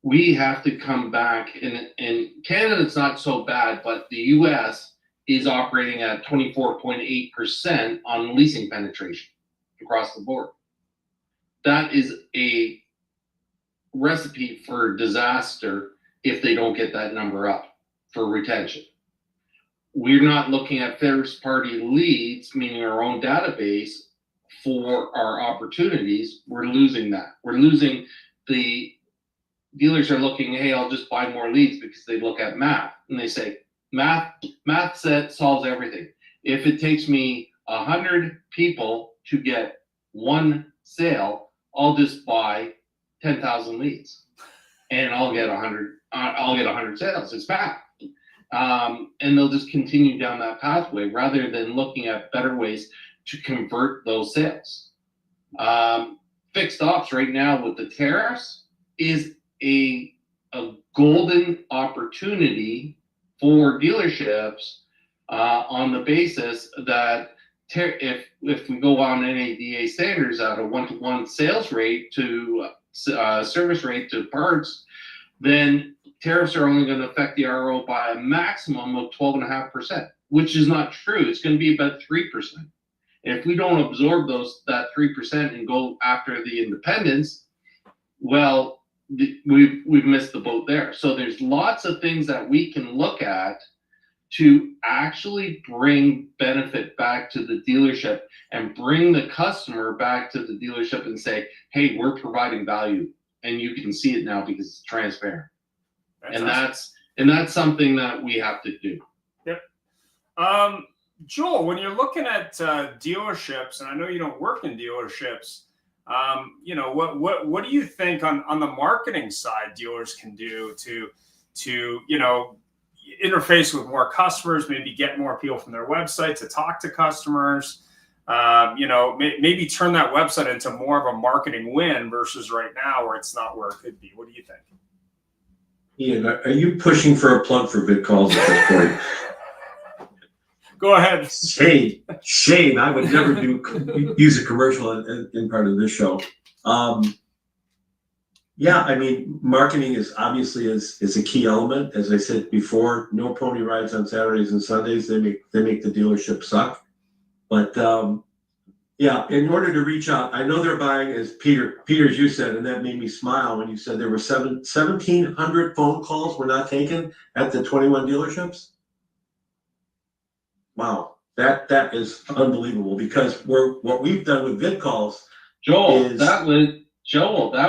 Speaker 9: we have to come back. In Canada, it's not so bad, but the US is operating at 24.8% on leasing penetration across the board. That is a recipe for disaster if they don't get that number up for retention. We're not looking at first party leads, meaning our own database, for our opportunities. We're losing that. We're losing the dealers are looking, hey, I'll just buy more leads because they look at math and they say, math solves everything. If it takes me 100 people to get one sale, I'll just buy 10,000 leads and I'll get 100 sales. It's math. And they'll just continue down that pathway rather than looking at better ways to convert those sales. Fixed ops right now with the tariffs is a golden opportunity for dealerships on the basis that if we go on NADA standards at a 1-to-1 sales rate to service rate to parts, then tariffs are only going to affect the RO by a maximum of 12.5%, which is not true. It's going to be about 3%. And if we don't absorb that 3% and go after the independents, well, we've missed the boat there. So there's lots of things that we can look at to actually bring benefit back to the dealership and bring the customer back to the dealership and say, hey, we're providing value, and you can see it now because it's transparent. And that's something that we have to do.
Speaker 1: Yep. Joel, when you're looking at dealerships, and I know you don't work in dealerships, what do you think on the marketing side dealers can do to interface with more customers, maybe get more people from their website to talk to customers, maybe turn that website into more of a marketing win versus right now where it's not where it could be? What do you think?
Speaker 8: Ian, are you pushing for a plug for VidCalls at this point?
Speaker 1: Go ahead.
Speaker 8: Shame. I would never use a commercial in part of this show. Marketing is obviously is a key element. As I said before, no pony rides on Saturdays and Sundays. They make the dealership suck. But in order to reach out, I know they're buying, as Peter, as you said, and that made me smile when you said there were 1,700 phone calls were not taken at the 21 dealerships. Wow, that is unbelievable, because what we've done with VidCalls,
Speaker 9: Joel, that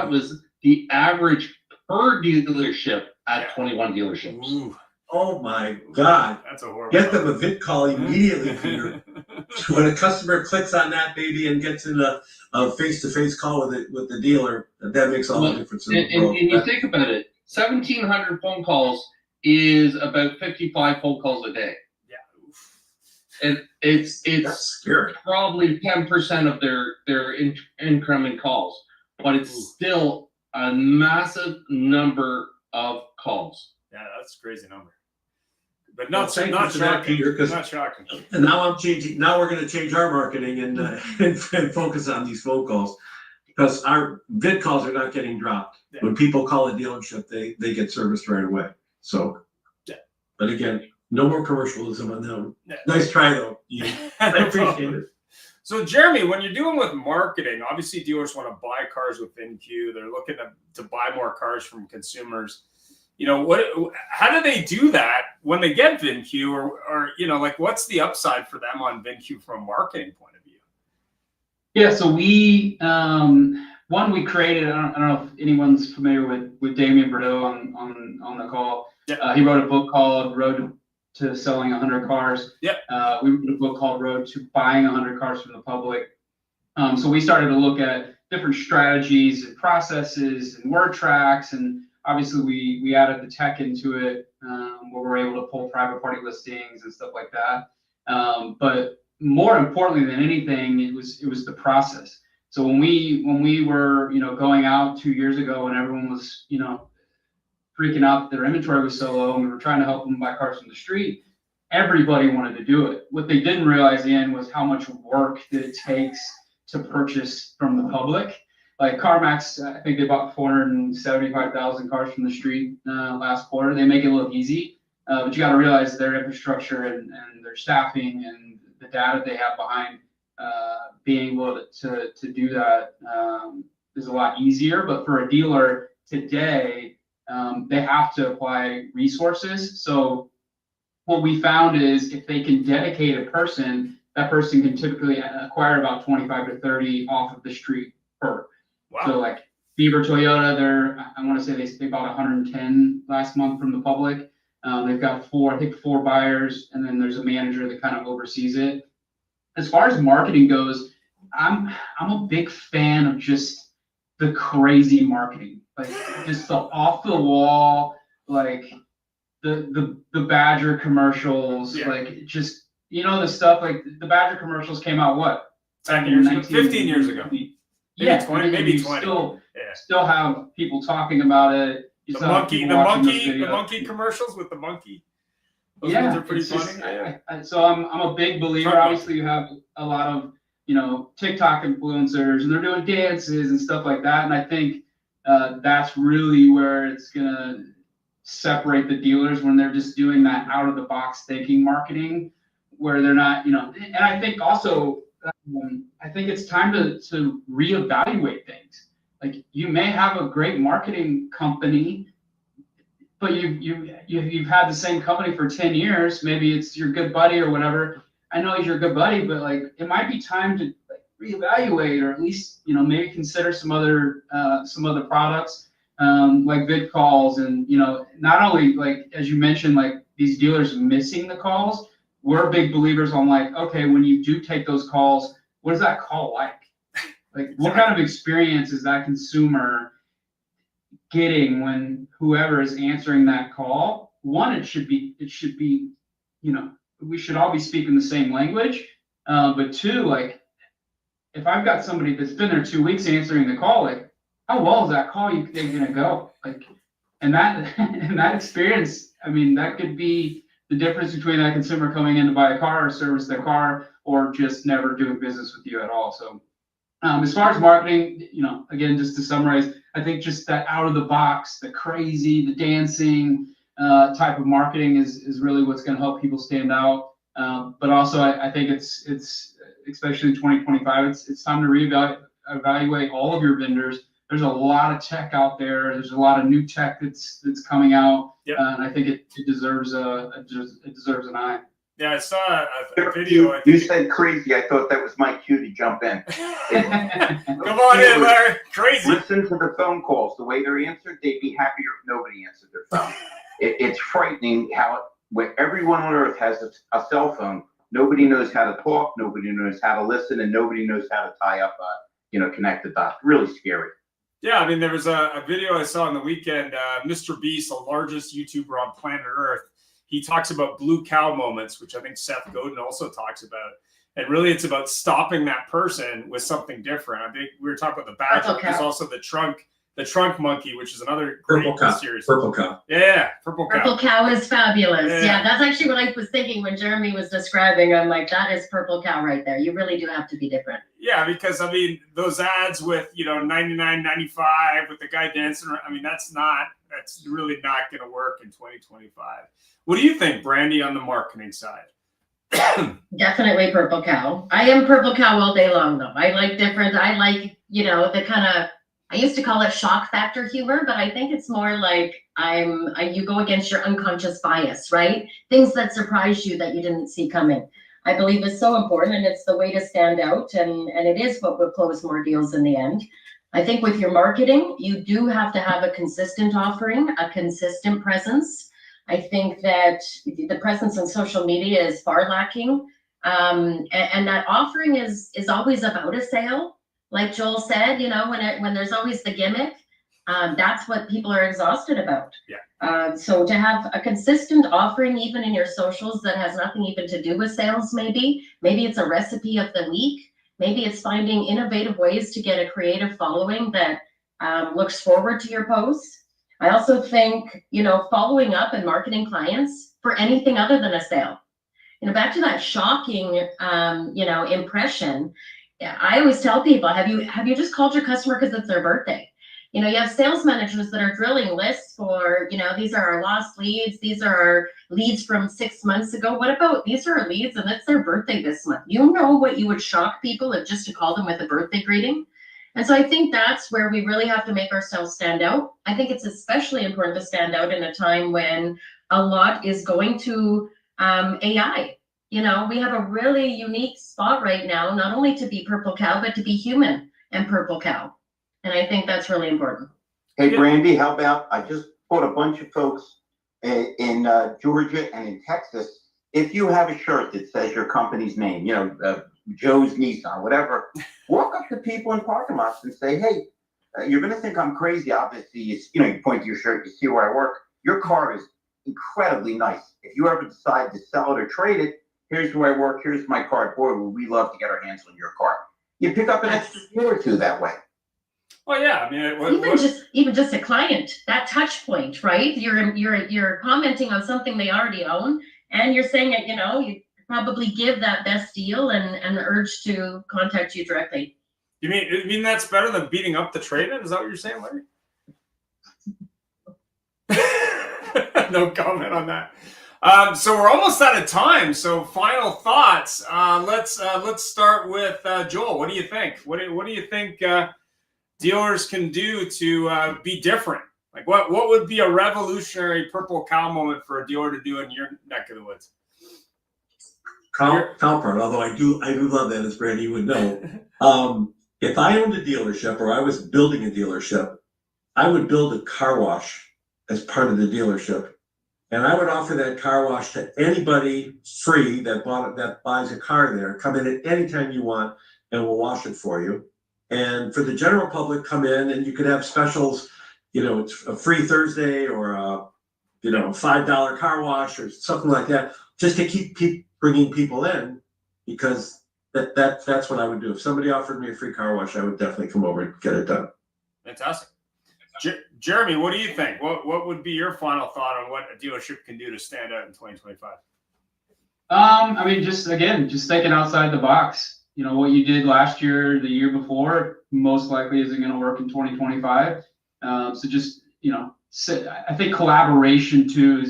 Speaker 9: was the average per dealership at 21 dealerships.
Speaker 1: Ooh.
Speaker 8: Oh my God.
Speaker 1: That's a horrible.
Speaker 8: Get them a VidCall immediately, Peter. When a customer clicks on that baby and gets in a face-to-face call with the dealer, that makes all the difference in the world.
Speaker 9: And you think about it, 1,700 phone calls is about 55 phone calls a day. Yeah. And it's
Speaker 8: scary.
Speaker 9: Probably 10% of their incoming calls, but it's still a massive number of calls.
Speaker 1: Yeah, that's a crazy number. But not shocking,
Speaker 8: Peter,
Speaker 1: not shocking.
Speaker 8: And now we're going to change our marketing and focus on these phone calls, because our vid calls are not getting dropped. Yeah. When people call a dealership, they get serviced right away. So, but again, no more commercialism on them. Yeah. Nice try though. I appreciate it.
Speaker 1: So Jeremy, when you're dealing with marketing, obviously dealers want to buy cars with VinQ. They're looking to buy more cars from consumers. How do they do that when they get VinQ, or what's the upside for them on VinQ from a marketing point of view?
Speaker 6: Yeah, so we we created. I don't know if anyone's familiar with Damien Bordeaux on the call. Yeah. He wrote a book called Road to Selling 100 Cars. Yeah. We wrote a book called Road to Buying 100 Cars from the Public. So we started to look at different strategies and processes and word tracks, and obviously we added the tech into it, where we're able to pull private party listings and stuff like that. But more importantly than anything, it was the process. So when we were going out 2 years ago, and everyone was freaking out that their inventory was so low, and we were trying to help them buy cars from the street, everybody wanted to do it. What they didn't realize was how much work that it takes to purchase from the public. Like CarMax, I think they bought 475,000 cars from the street last quarter. They make it look easy, but you got to realize their infrastructure and their staffing and the data they have behind being able to do that is a lot easier. But for a dealer today, they have to apply resources. So what we found is if they can dedicate a person, that person can typically acquire about 25 to 30 off of the street per. Wow. So Beaver Toyota, I want to say they bought 110 last month from the public. They've got four buyers, and then there's a manager that kind of oversees it. As far as marketing goes, I'm a big fan of just the crazy marketing, like just the off the wall, like the Badger commercials, like just the stuff like the Badger commercials came out what?
Speaker 1: 10 years ago, 15 years ago.
Speaker 6: Yeah,
Speaker 1: 20, maybe 20.
Speaker 6: Still have people talking about it.
Speaker 1: The monkey commercials with the monkey. Those ones are pretty funny.
Speaker 6: So I'm a big believer. Obviously, you have a lot of TikTok influencers, and they're doing dances and stuff like that. And I think that's really where it's gonna separate the dealers, when they're just doing that out of the box thinking marketing, where they're not, And I think also, I think it's time to reevaluate things. Like, you may have a great marketing company, but you've had the same company for 10 years. Maybe it's your good buddy or whatever. I know he's your good buddy, but like, it might be time to reevaluate, or at least maybe consider some other products, like vid calls, and not only, like, as you mentioned, like these dealers missing the calls. We're big believers on, like, okay, when you do take those calls, what is that call like? Like, what kind of experience is that consumer getting when whoever is answering that call? One, it should be, we should all be speaking the same language. But two, like, if I've got somebody that's been there 2 weeks answering the call, like, how well is that call they're gonna go? Like, and that experience, I mean, that could be the difference between that consumer coming in to buy a car or service their car, or just never doing business with you at all. So as far as marketing, again, just to summarize, I think just that out of the box, the crazy, the dancing type of marketing is really what's going to help people stand out. But also, I think it's especially in 2025, it's time to reevaluate all of your vendors. There's a lot of tech out there. There's a lot of new tech that's coming out, and I think it deserves an eye.
Speaker 1: Yeah, I saw a video.
Speaker 11: You said crazy. I thought that was my cue to jump in.
Speaker 1: Come on in, Larry. Crazy.
Speaker 11: Listen to the phone calls. The way they're answered, they'd be happier if nobody answered their phone. It's frightening how where everyone on earth has a cell phone. Nobody knows how to talk. Nobody knows how to listen, and nobody knows how to tie up, connect the dots. Really scary.
Speaker 1: Yeah, I mean, there was a video I saw on the weekend. Mr. Beast, the largest YouTuber on planet Earth, he talks about blue cow moments, which I think Seth Godin also talks about. And really, it's about stopping that person with something different. I think we were talking about the Badger. There's also the trunk monkey, which is another great series.
Speaker 8: Purple cow.
Speaker 1: Yeah, purple cow.
Speaker 10: Purple cow is fabulous.
Speaker 1: Yeah.
Speaker 10: That's actually what I was thinking when Jeremy was describing. I'm like, that is purple cow right there. You really do have to be different.
Speaker 1: Yeah, because I mean, those ads with $99.95 with the guy dancing around, I mean, that's really not going to work in 2025. What do you think, Brandy, on the marketing side?
Speaker 10: Definitely purple cow. I am purple cow all day long, though. I like different. I like, the kind of, I used to call it shock factor humor, but I think it's more like you go against your unconscious bias, right? Things that surprise you that you didn't see coming. I believe is so important, and it's the way to stand out, and it is what will close more deals in the end. I think with your marketing, you do have to have a consistent offering, a consistent presence. I think that the presence on social media is far lacking, and that offering is always about a sale. Like Joel said, when there's always the gimmick, that's what people are exhausted about.
Speaker 1: Yeah.
Speaker 10: So to have a consistent offering, even in your socials, that has nothing even to do with sales, maybe it's a recipe of the week. Maybe it's finding innovative ways to get a creative following that looks forward to your posts. I also think, following up and marketing clients for anything other than a sale. Back to that shocking, impression. I always tell people, have you just called your customer because it's their birthday? You have sales managers that are drilling lists for, these are our lost leads. These are our leads from 6 months ago. What about these are our leads and it's their birthday this month? You know what you would shock people if just to call them with a birthday greeting? And so I think that's where we really have to make ourselves stand out. I think it's especially important to stand out in a time when a lot is going to AI. We have a really unique spot right now, not only to be purple cow, but to be human and purple cow. And I think that's really important.
Speaker 11: Hey, Brandy, how about, I just put a bunch of folks in Georgia and in Texas. If you have a shirt that says your company's name, Joe's Nissan, whatever, walk up to people in parking lots and say, hey, you're going to think I'm crazy. Obviously, you point to your shirt, you see where I work. Your car is incredibly nice. If you ever decide to sell it or trade it, here's where I work. Here's my card. Boy, would we love to get our hands on your car. You pick up an extra deal or two that way.
Speaker 1: Well, yeah. I mean,
Speaker 10: Even just a client, that touch point, right? You're commenting on something they already own, and you're saying it. You probably give that best deal and urge to contact you directly.
Speaker 1: You mean that's better than beating up the trade-in? Is that what you're saying, Larry? No comment on that. So we're almost out of time. So final thoughts. Let's start with Joel. What do you think? What do you think dealers can do to be different? Like what would be a revolutionary purple cow moment for a dealer to do in your neck of the woods?
Speaker 8: Cow part, although I do love that, as Brandy would know. If I owned a dealership or I was building a dealership, I would build a car wash as part of the dealership. And I would offer that car wash to anybody free that buys a car there. Come in at any time you want and we'll wash it for you. And for the general public, come in and you could have specials, it's a free Thursday or a, $5 car wash or something like that, just to keep bringing people in, because that's what I would do. If somebody offered me a free car wash, I would definitely come over and get it done.
Speaker 1: Fantastic. Jeremy, what do you think? What would be your final thought on what a dealership can do to stand out in 2025?
Speaker 6: I mean, just thinking outside the box. What you did last year, the year before, most likely isn't going to work in 2025. So just, I think collaboration too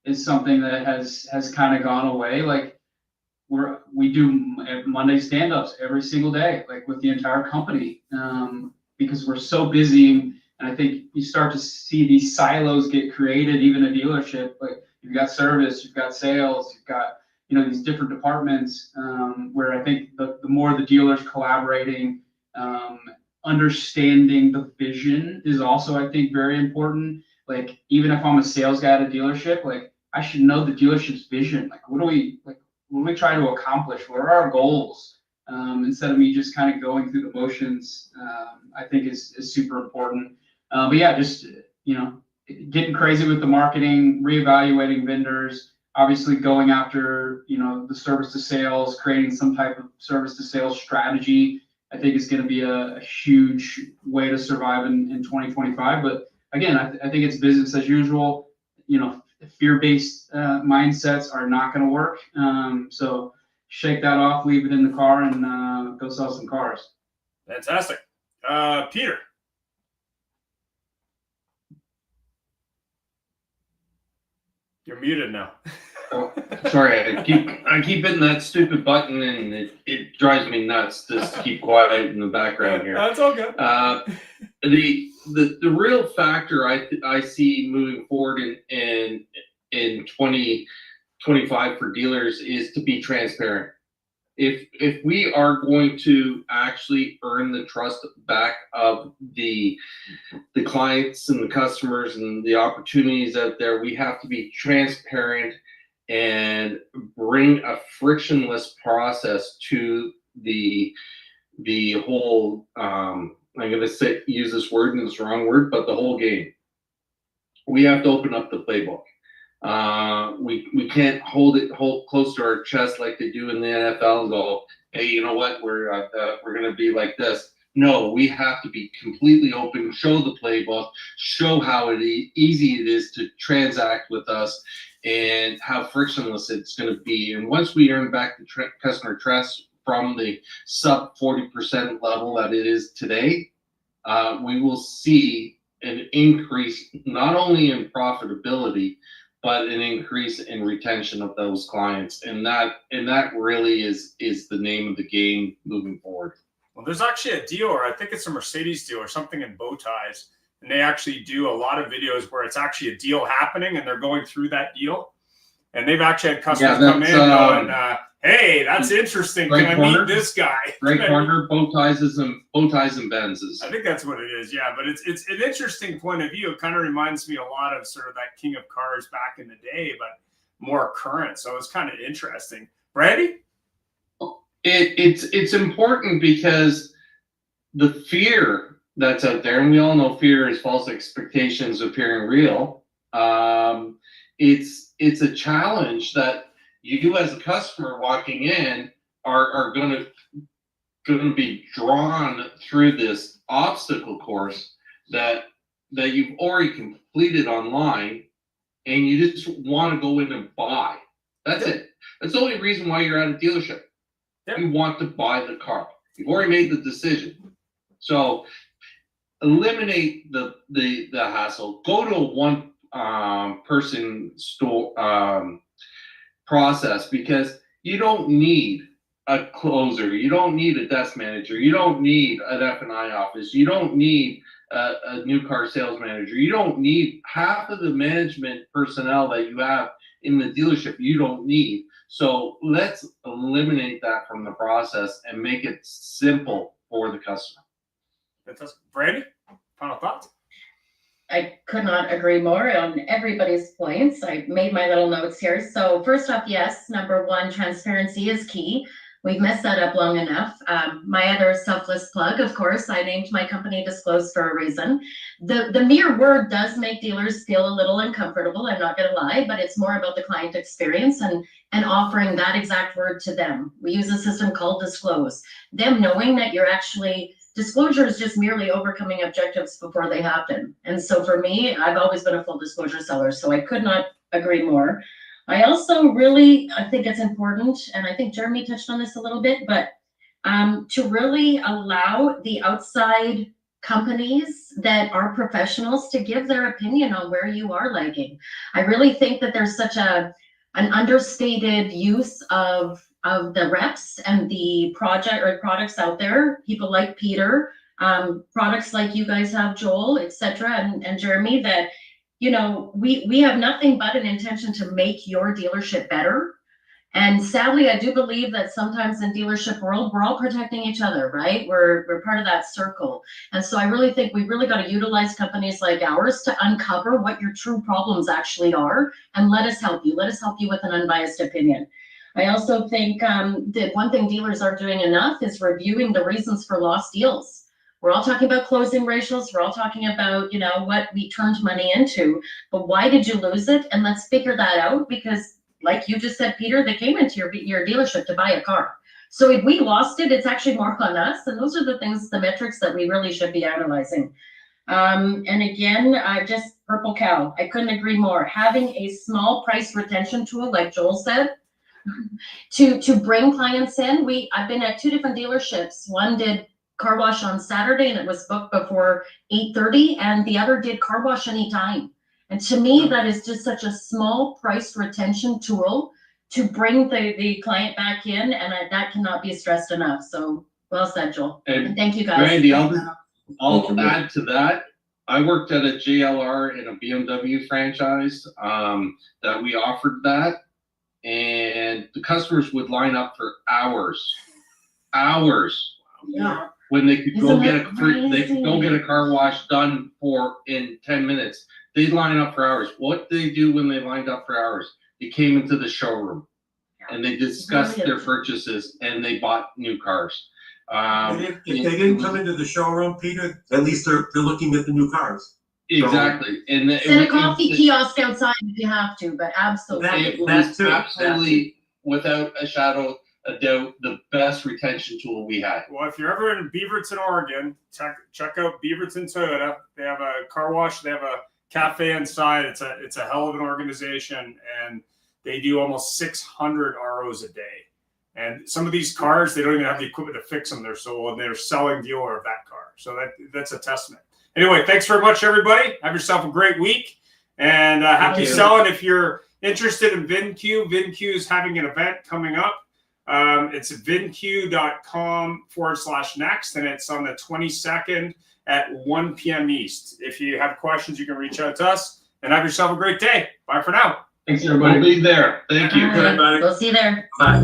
Speaker 6: is something that has kind of gone away. Like we do Monday stand-ups every single day, like with the entire company, because we're so busy. And I think you start to see these silos get created, even a dealership. Like you've got service, you've got sales, you've got these different departments, where I think the more the dealers collaborating, understanding the vision is also, I think, very important. Like even if I'm a sales guy at a dealership, like I should know the dealership's vision. Like what do we try to accomplish? What are our goals? Instead of me just kind of going through the motions, I think is super important. But yeah, just getting crazy with the marketing, reevaluating vendors, obviously going after the service to sales, creating some type of service to sales strategy. I think is going to be a huge way to survive in 2025. But again, I think it's business as usual. Fear-based mindsets are not going to work. So shake that off, leave it in the car, and go sell some cars.
Speaker 1: Fantastic. Peter. You're muted now.
Speaker 9: Oh, sorry, I keep hitting that stupid button, and it drives me nuts just to keep quiet in the background here.
Speaker 1: That's all good.
Speaker 9: The real factor I see moving forward in 2025 for dealers is to be transparent. If we are going to actually earn the trust back of the clients and the customers and the opportunities out there, we have to be transparent and bring a frictionless process to the whole, I'm going to use this word and it's the wrong word, but the whole game. We have to open up the playbook. We can't hold close to our chest like they do in the NFL and go, hey, you know what, we're going to be like this. No, we have to be completely open, show the playbook, show how easy it is to transact with us and how frictionless it's going to be. And once we earn back the customer trust from the sub 40% level that it is today, we will see an increase not only in profitability, but an increase in retention of those clients. And that really is the name of the game moving forward.
Speaker 1: Well, there's actually a dealer, I think it's a Mercedes dealer, something in bow ties, and they actually do a lot of videos where it's actually a deal happening and they're going through that deal. And they've actually had customers come in going, Hey, that's interesting.
Speaker 9: Right
Speaker 1: Can I
Speaker 9: corner?
Speaker 1: meet this guy?
Speaker 9: Right corner, bow ties and Benzes.
Speaker 1: I think that's what it is. Yeah, but it's an interesting point of view. It kind of reminds me a lot of sort of that King of Cars back in the day, but more current. So it's kind of interesting. Brandy?
Speaker 9: It's important because the fear that's out there, and we all know fear is false expectations appearing real. It's a challenge that you as a customer walking in are going to be drawn through this obstacle course that you've already completed online, and you just want to go in and buy. That's it. That's the only reason why you're at a dealership. You want to buy the car. You've already made the decision. So eliminate the hassle. Go to a one person store process, because you don't need a closer, you don't need a desk manager, you don't need an F&I office, you don't need a new car sales manager, you don't need half of the management personnel that you have in the dealership. You don't need. So let's eliminate that from the process and make it simple for the customer.
Speaker 1: Fantastic. Brandy, final thoughts?
Speaker 10: I could not agree more on everybody's points. I made my little notes here. So first off, yes, number one, transparency is key. We've messed that up long enough. My other selfless plug, of course, I named my company Disclose for a reason. The mere word does make dealers feel a little uncomfortable, I'm not gonna lie, but it's more about the client experience and offering that exact word to them. We use a system called Disclose. Them knowing that you're actually, disclosure is just merely overcoming objectives before they happen. And so for me, I've always been a full disclosure seller, so I could not agree more. I also I think it's important, and I think Jeremy touched on this a little bit, but to really allow the outside companies that are professionals to give their opinion on where you are lagging. I really think that there's such an understated use of the reps and the products out there, people like Peter, products like you guys have, Joel, etc., and Jeremy, that we have nothing but an intention to make your dealership better. And sadly, I do believe that sometimes in dealership world, we're all protecting each other, right? We're part of that circle. And so I really think we've really got to utilize companies like ours to uncover what your true problems actually are, and let us help you. Let us help you with an unbiased opinion. I also think that one thing dealers aren't doing enough is reviewing the reasons for lost deals. We're all talking about closing ratios. We're all talking about, what we turned money into, but why did you lose it? And let's figure that out, because like you just said, Peter, they came into your dealership to buy a car. So if we lost it, it's actually more on us. And those are the things, the metrics that we really should be analyzing. And again, just purple cow. I couldn't agree more. Having a small price retention tool, like Joel said, to bring clients in. I've been at two different dealerships. One did car wash on Saturday and it was booked before 8:30, and the other did car wash anytime. And to me, that is just such a small price retention tool to bring the client back in, and that cannot be stressed enough. So well said, Joel. And thank you guys.
Speaker 9: Randy, I'll add to that. I worked at a JLR in a BMW franchise that we offered that, and the customers would line up for hours.
Speaker 10: Yeah.
Speaker 9: When they could go get a car wash done in 10 minutes. They'd line up for hours. What did they do when they lined up for hours? They came into the showroom and they discussed their purchases and they bought new cars.
Speaker 8: If they didn't come into the showroom, Peter, at least they're looking at the new cars.
Speaker 9: Exactly. And
Speaker 10: set a coffee kiosk outside if you have to, but absolutely.
Speaker 9: It was absolutely, without a shadow a doubt, the best retention tool we had.
Speaker 1: Well, if you're ever in Beaverton, Oregon, check out Beaverton Toyota. They have a car wash. They have a cafe inside. It's a hell of an organization, and they do almost 600 ROs a day. And some of these cars, they don't even have the equipment to fix them. They're selling dealer of that car. So that's a testament. Anyway, thanks very much, everybody. Have yourself a great week, and happy selling. If you're interested in VinQ, VinQ is having an event coming up. It's vinq.com/next, and it's on the 22nd at 1 p.m. East. If you have questions, you can reach out to us, and have yourself a great day. Bye for now.
Speaker 9: Thanks, everybody. We'll be there. Thank you.
Speaker 10: We'll see you there.
Speaker 8: Bye.